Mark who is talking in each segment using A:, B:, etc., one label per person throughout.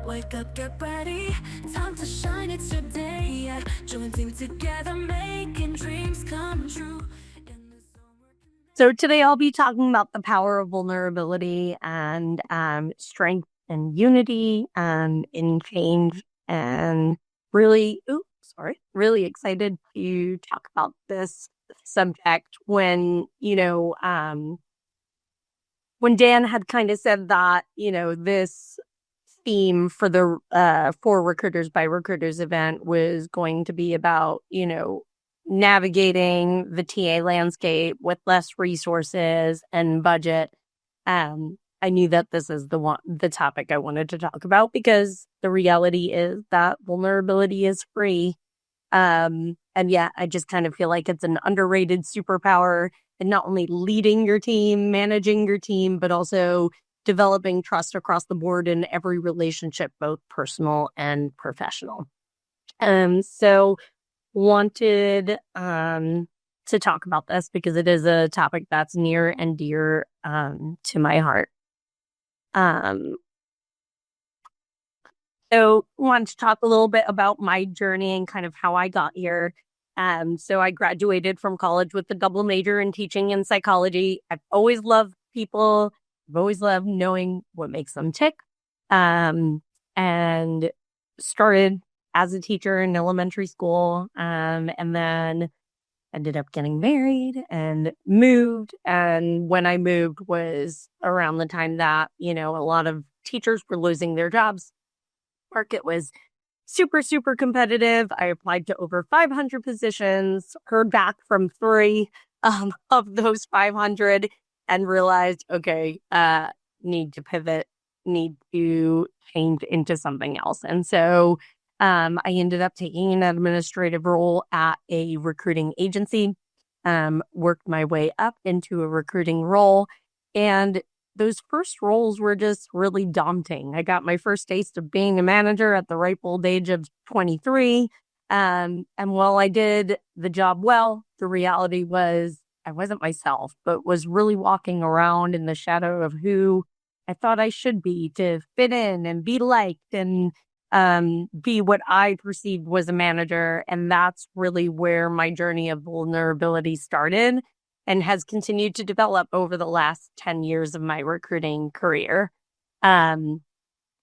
A: Wake up, get ready, time to shine, it's your day. Yeah. Join team together, making dreams come true.
B: So today I'll be talking about the power of vulnerability and strength and unity in change, and really excited to talk about this subject when Dan had kind of said that, this theme for the For Recruiters by Recruiters event was going to be about, navigating the TA landscape with less resources and budget. I knew that this is the topic I wanted to talk about, because the reality is that vulnerability is free. And yeah, I just kind of feel like it's an underrated superpower in not only leading your team, managing your team, but also developing trust across the board in every relationship, both personal and professional. So wanted to talk about this because it is a topic that's near and dear to my heart. So wanted to talk a little bit about my journey and kind of how I got here. So I graduated from college with a double major in teaching and psychology. I've always loved people. I've always loved knowing what makes them tick. And started as a teacher in elementary school, and then ended up getting married and moved. And when I moved was around the time that, a lot of teachers were losing their jobs. Market was super, super competitive. I applied to over 500 positions, heard back from 3 of those 500, and realized, okay, need to pivot, need to change into something else. And so I ended up taking an administrative role at a recruiting agency, worked my way up into a recruiting role. And those first roles were just really daunting. I got my first taste of being a manager at the ripe old age of 23. And while I did the job well, the reality was I wasn't myself, but was really walking around in the shadow of who I thought I should be to fit in and be liked and be what I perceived was a manager. And that's really where my journey of vulnerability started and has continued to develop over the last 10 years of my recruiting career. And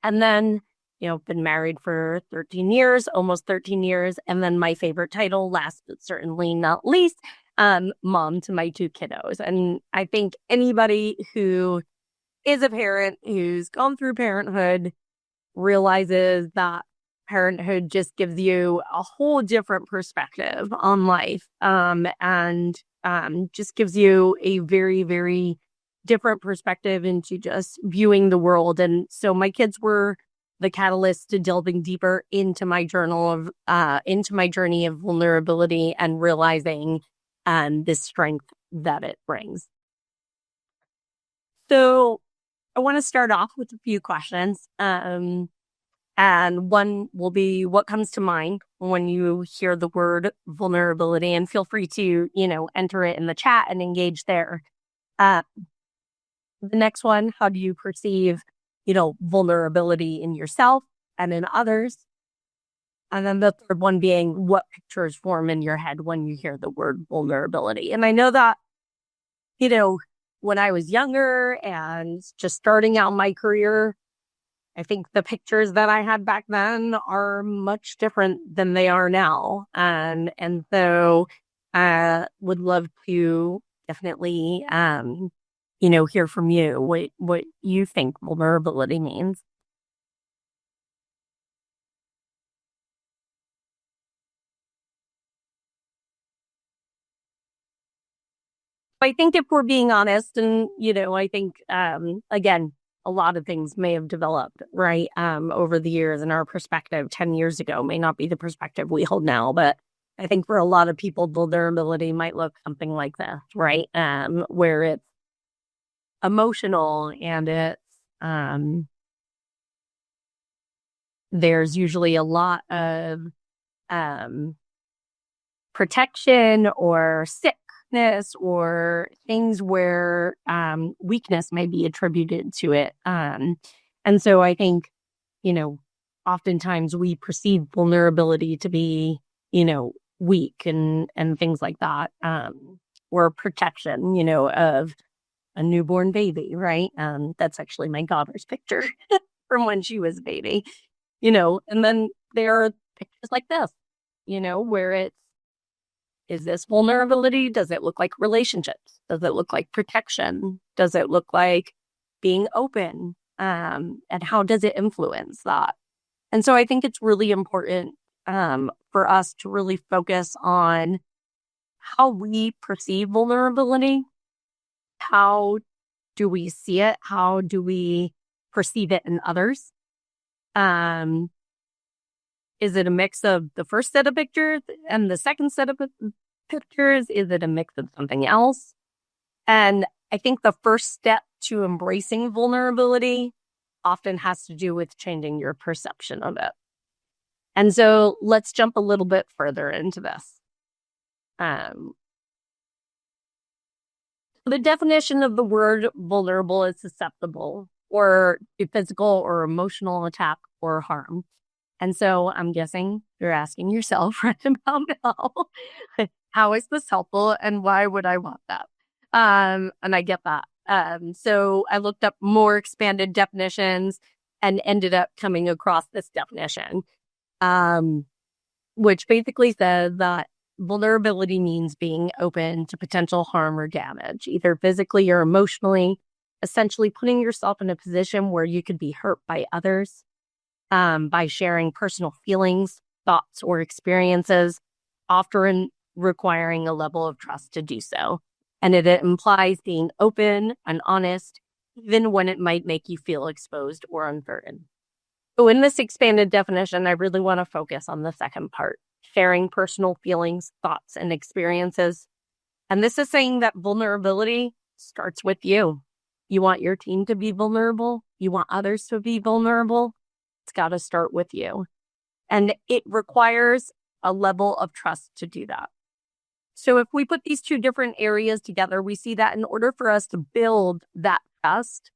B: then, been married for 13 years, almost 13 years. And then my favorite title, last but certainly not least, mom to my 2 kiddos. And I think anybody who is a parent who's gone through parenthood realizes that parenthood just gives you a whole different perspective on life, and just gives you a very, very different perspective into just viewing the world. And so my kids were the catalyst to delving deeper into my journey of vulnerability and realizing the strength that it brings. So I want to start off with a few questions. And one will be, what comes to mind when you hear the word vulnerability? And feel free to, enter it in the chat and engage there. The next one, how do you perceive, vulnerability in yourself and in others? And then the third one being, what pictures form in your head when you hear the word vulnerability? And I know that, when I was younger and just starting out my career, I think the pictures that I had back then are much different than they are now. And so I would love to definitely, hear from you what you think vulnerability means. I think if we're being honest, and, I think, again, a lot of things may have developed, right, over the years, and our perspective 10 years ago may not be the perspective we hold now. But I think for a lot of people, vulnerability might look something like this, right, where it's emotional and it's there's usually a lot of protection or sickness or things where weakness may be attributed to it. And so I think, oftentimes we perceive vulnerability to be, weak and things like that, or protection, of a newborn baby, right? That's actually my daughter's picture from when she was a baby, and then there are pictures like this, where is this vulnerability? Does it look like relationships? Does it look like protection? Does it look like being open? And how does it influence that? And so I think it's really important for us to really focus on how we perceive vulnerability. How do we see it? How do we perceive it in others? Is it a mix of the first set of pictures and the second set of pictures? Is it a mix of something else? And I think the first step to embracing vulnerability often has to do with changing your perception of it. And so let's jump a little bit further into this. The definition of the word vulnerable is susceptible or to physical or emotional attack or harm. And so I'm guessing you're asking yourself right about now, how is this helpful and why would I want that? And I get that. So I looked up more expanded definitions and ended up coming across this definition, which basically says that vulnerability means being open to potential harm or damage, either physically or emotionally, essentially putting yourself in a position where you could be hurt by others, by sharing personal feelings, thoughts, or experiences, often requiring a level of trust to do so. And it implies being open and honest, even when it might make you feel exposed or uncertain. So in this expanded definition, I really want to focus on the second part, sharing personal feelings, thoughts, and experiences. And this is saying that vulnerability starts with you. You want your team to be vulnerable. You want others to be vulnerable. It's got to start with you. And it requires a level of trust to do that. So if we put these two different areas together, we see that in order for us to build that trust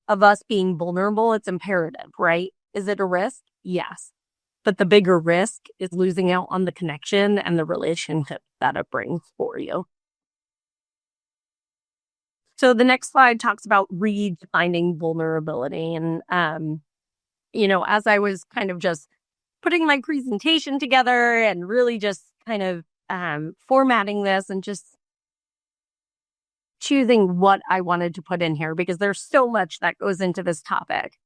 B: of us being vulnerable, it's imperative, right? Is it a risk? Yes. But the bigger risk is losing out on the connection and the relationship that it brings for you. So the next slide talks about redefining vulnerability. And, as I was kind of just putting my presentation together and really just kind of formatting this and just choosing what I wanted to put in here, because there's so much that goes into this topic.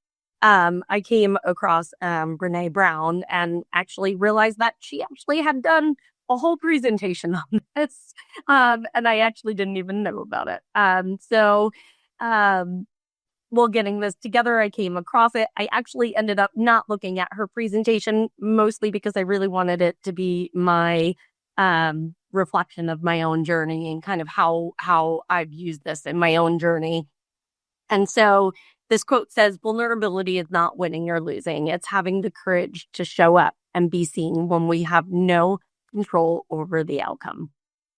B: I came across Brene Brown and actually realized that she actually had done a whole presentation on this. And I actually didn't even know about it. While getting this together, I came across it. I actually ended up not looking at her presentation, mostly because I really wanted it to be my reflection of my own journey and kind of how I've used this in my own journey. And so this quote says, vulnerability is not winning or losing. It's having the courage to show up and be seen when we have no control over the outcome.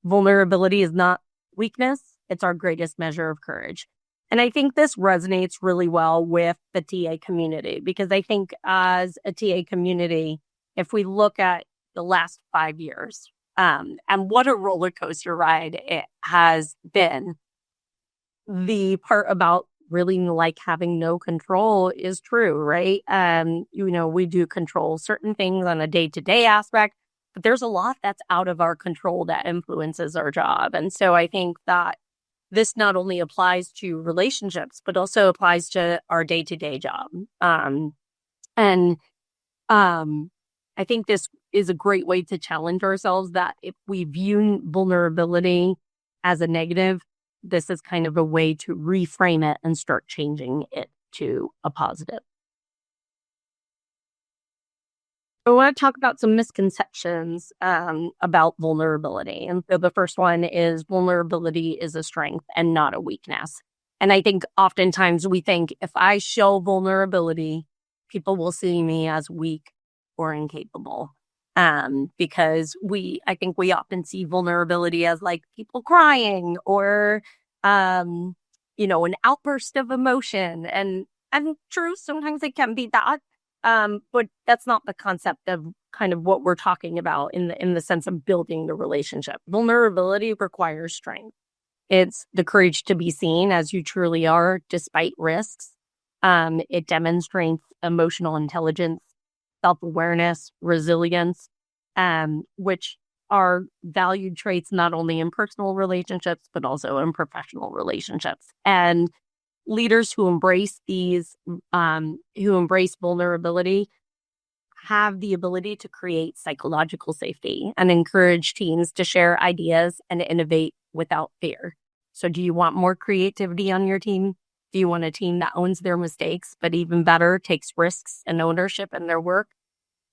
B: Vulnerability is not weakness. It's our greatest measure of courage. And I think this resonates really well with the TA community, because I think as a TA community, if we look at the last 5 years, and what a roller coaster ride it has been, the part about really like having no control is true, right? We do control certain things on a day-to-day aspect, but there's a lot that's out of our control that influences our job. And so I think that this not only applies to relationships, but also applies to our day-to-day job. I think this is a great way to challenge ourselves that if we view vulnerability as a negative, this is kind of a way to reframe it and start changing it to a positive. I want to talk about some misconceptions about vulnerability. And so the first one is vulnerability is a strength and not a weakness. And I think oftentimes we think if I show vulnerability, people will see me as weak or incapable. Because I think we often see vulnerability as like people crying or, an outburst of emotion. And true, sometimes it can be that. But that's not the concept of kind of what we're talking about in the sense of building the relationship. Vulnerability requires strength. It's the courage to be seen as you truly are, despite risks. It demonstrates emotional intelligence, self-awareness, resilience, which are valued traits not only in personal relationships, but also in professional relationships. And leaders who embrace who embrace vulnerability have the ability to create psychological safety and encourage teams to share ideas and innovate without fear. So do you want more creativity on your team? Do you want a team that owns their mistakes, but even better, takes risks and ownership in their work?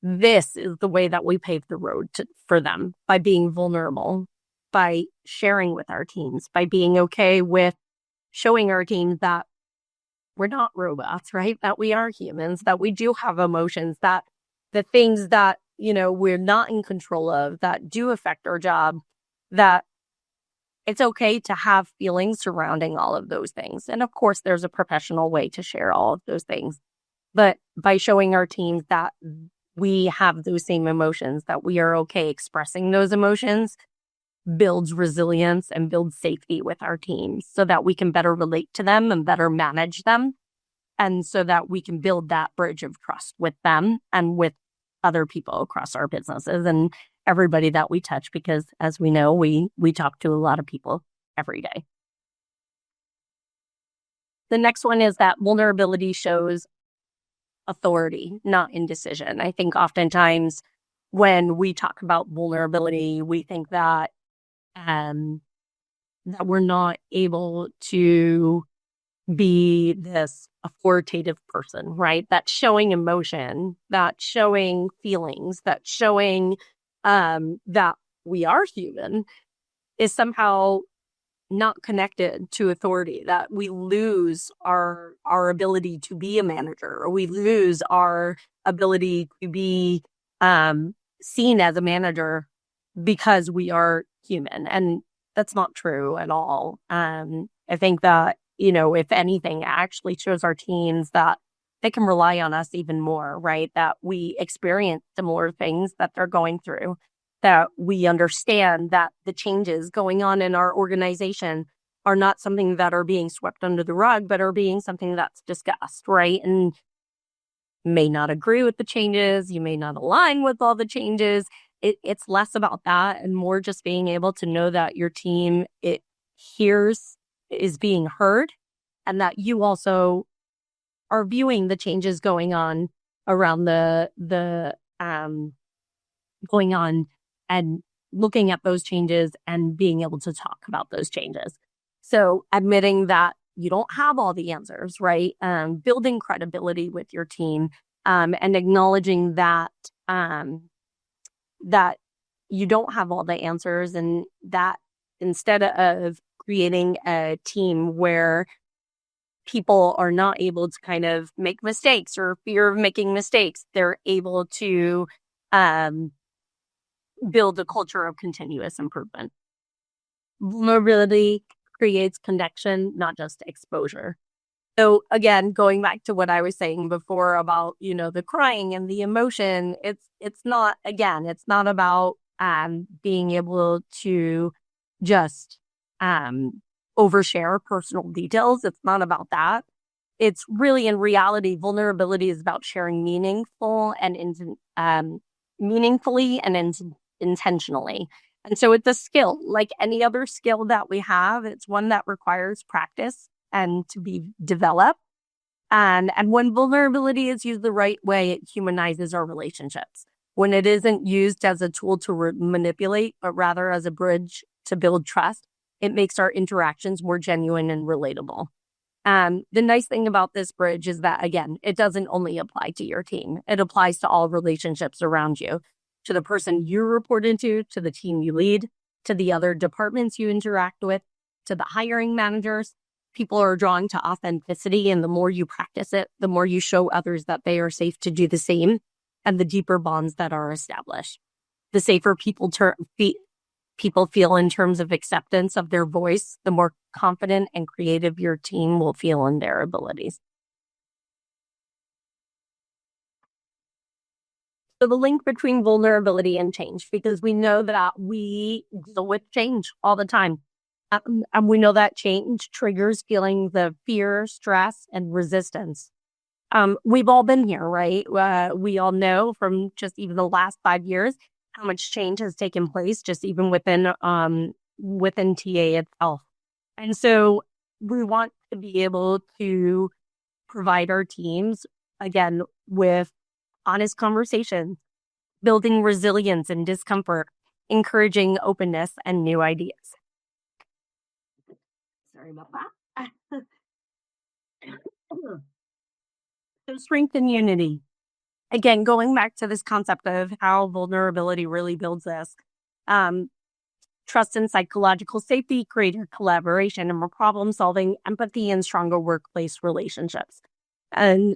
B: This is the way that we pave the road for them, by being vulnerable, by sharing with our teams, by being okay with showing our teams that we're not robots, right? That we are humans, that we do have emotions, that the things that, we're not in control of, that do affect our job, that it's okay to have feelings surrounding all of those things. And of course, there's a professional way to share all of those things. But by showing our teams that we have those same emotions, that we are okay expressing those emotions, builds resilience and builds safety with our teams so that we can better relate to them and better manage them. And so that we can build that bridge of trust with them and with other people across our businesses and everybody that we touch, because as we know, we talk to a lot of people every day. The next one is that vulnerability shows authority, not indecision. I think oftentimes when we talk about vulnerability, we think that that we're not able to be this authoritative person, right? That showing emotion, that showing feelings, that showing that we are human is somehow not connected to authority, that we lose our ability to be a manager, or we lose our ability to be seen as a manager because we are human. And that's not true at all. I think that, if anything, it actually shows our teams that they can rely on us even more, right? That we experience similar things that they're going through, that we understand that the changes going on in our organization are not something that are being swept under the rug, but are being something that's discussed, right? And may not agree with the changes. You may not align with all the changes. It's less about that and more just being able to know that your team, it is being heard, and that you also are viewing the changes going on around going on and looking at those changes and being able to talk about those changes. So admitting that you don't have all the answers, right? Building credibility with your team, and acknowledging that that you don't have all the answers, and that instead of creating a team where people are not able to kind of make mistakes or fear of making mistakes, they're able to build a culture of continuous improvement. Vulnerability creates connection, not just exposure. So again, going back to what I was saying before about, the crying and the emotion, it's not about being able to just overshare personal details. It's not about that. It's really, in reality, vulnerability is about sharing meaningfully and intentionally. And so it's a skill, like any other skill that we have. It's one that requires practice and to be developed. And when vulnerability is used the right way, it humanizes our relationships. When it isn't used as a tool to manipulate, but rather as a bridge to build trust, it makes our interactions more genuine and relatable. The nice thing about this bridge is that, again, it doesn't only apply to your team. It applies to all relationships around you, to the person you report into, to the team you lead, to the other departments you interact with, to the hiring managers. People are drawn to authenticity, and the more you practice it, the more you show others that they are safe to do the same, and the deeper bonds that are established. The safer people feel in terms of acceptance of their voice, the more confident and creative your team will feel in their abilities. So the link between vulnerability and change, because we know that we deal with change all the time. And we know that change triggers feelings of fear, stress, and resistance. We've all been here, right? We all know from just even the last 5 years how much change has taken place, just even within TA itself. And so we want to be able to provide our teams, again, with honest conversations, building resilience and discomfort, encouraging openness and new ideas. Sorry about that. So strength and unity. Again, going back to this concept of how vulnerability really builds us. Trust and psychological safety, greater collaboration and more problem solving, empathy, and stronger workplace relationships. And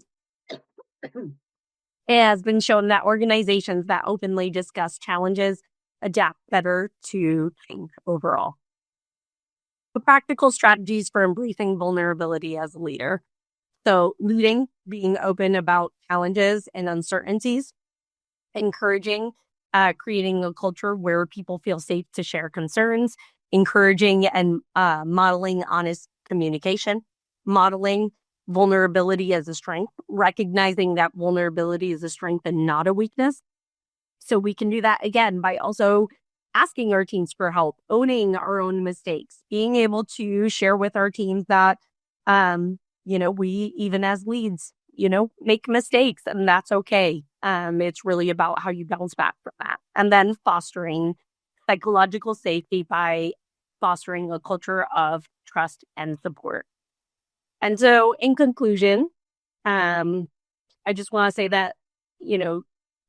B: it has been shown that organizations that openly discuss challenges adapt better to change overall. The practical strategies for embracing vulnerability as a leader. So leading, being open about challenges and uncertainties, encouraging, creating a culture where people feel safe to share concerns, encouraging and modeling honest communication, modeling vulnerability as a strength, recognizing that vulnerability is a strength and not a weakness. So we can do that again by also asking our teams for help, owning our own mistakes, being able to share with our teams that, we, even as leads, make mistakes, and that's okay. It's really about how you bounce back from that. And then fostering psychological safety by fostering a culture of trust and support. And so in conclusion, I just want to say that,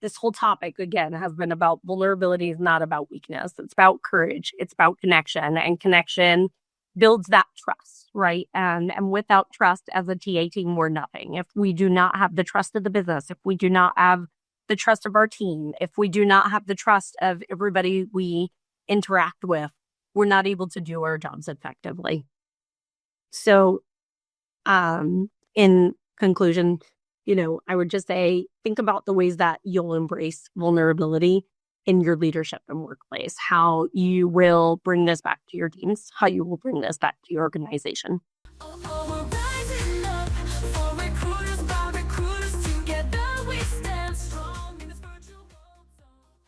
B: this whole topic, again, has been about vulnerability is not about weakness. It's about courage. It's about connection, and connection builds that trust, right? And without trust as a TA team, we're nothing. If we do not have the trust of the business, if we do not have the trust of our team, if we do not have the trust of everybody we interact with, we're not able to do our jobs effectively. So, in conclusion, I would just say, think about the ways that you'll embrace vulnerability in your leadership and workplace, how you will bring this back to your teams, how you will bring this back to your organization.
A: Oh,